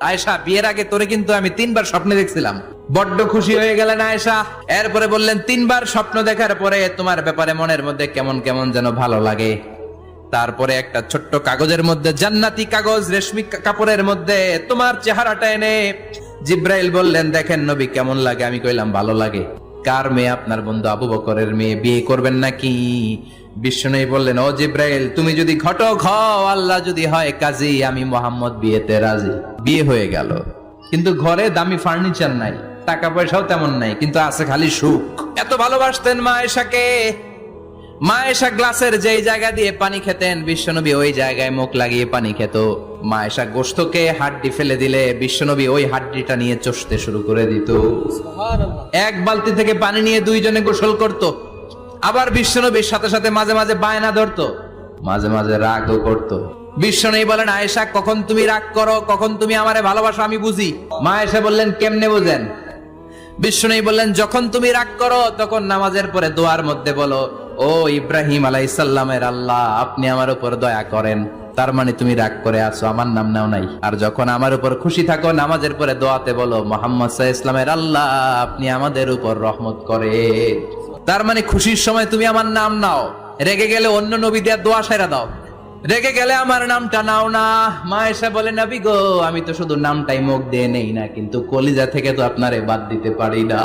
আয়েশা, বিয়ের আগে তোরে কিন্তু আমি 3বার স্বপ্নে দেখছিলাম। বড্ড খুশি হয়ে গেলেন আয়েশা। এরপরে বললেন, 3বার স্বপ্ন দেখার পরে তোমার ব্যাপারে মনের মধ্যে কেমন কেমন যেন ভালো লাগে। তারপরে একটা ছোট্ট কাগজের মধ্যে, জান্নাতি কাগজ, রেশমি কাপড়ের মধ্যে তোমার চেহারাটা এনে জিব্রাইল বললেন, দেখেন নবী কেমন লাগে। আমি কইলাম, ভালো লাগে। কার মেয়ে? আপনার বন্ধু আবু বকরের মেয়ে। বিয়ে করবেন নাকি? বিশ্বনবী বললেন, ও জিব্রাইল, তুমি যদি ঘটক হও, আল্লাহ যদি হয় কাজী, আমি মুহাম্মদ বিয়েতে রাজি। বিয়ে হয়ে গেল, কিন্তু ঘরে দামি ফার্নিচার নাই, টাকা পয়সাও তেমন নাই, কিন্তু আছে খালি সুখ। এত ভালোবাসতেন মা আয়েশাকে। মা আয়েশা গ্লাসের যেই জায়গা দিয়ে পানি খেতেন, বিশ্বনবী ওই জায়গায় মুখ লাগিয়ে পানি খেত। মা আয়েশা গোশতকে হাড্ডি ফেলে দিলে বিশ্বনবী ওই হাড্ডিটা নিয়ে চষতে শুরু করে দিত। এক বালতি থেকে পানি নিয়ে দুইজনে গোসল করত। আবার বিশ্বনবীর সাথে সাথে মাঝে মাঝে বায়না ধরতো, মাঝে মাঝে রাগও করত। বিশ্বনবী বলেন, আয়েশা, কখন তুমি রাগ করো, কখন তুমি আমারে ভালোবাসো আমি বুঝি। মা আয়েশা বললেন, কেমনে বুঝেন? বিশ্বনবী বললেন, যখন তুমি রাগ করো তখন নামাজের পরে দোয়ার মধ্যে বলো, ও ইব্রাহিম আলাইহিস সালামের আল্লাহ, আপনি আমার উপর দয়া করেন। তার মানে তুমি রাগ করে আছো, আমার নাম নাও নাই। আর যখন আমার উপর খুশি থাকো, নামাজের পরে দোয়াতে বলো, মুহাম্মদ সাল্লাল্লাহু আলাইহি ওয়াসাল্লামের আল্লাহ, আপনি আমাদের উপর রহমত করেন। তার মানে খুশির সময় তুমি আমার নাম নাও, রেগে গেলে অন্য নবী দিয়ে দোয়া সাইরা দাও, রেগে গেলে আমার নামটা নাও না। মা আয়েশা বলে, নবী গো, আমি তো শুধু নামটাই মুখ দিয়ে নেই না, কিন্তু কলিজা থেকে তো আপনারে বাদ দিতে পারি না।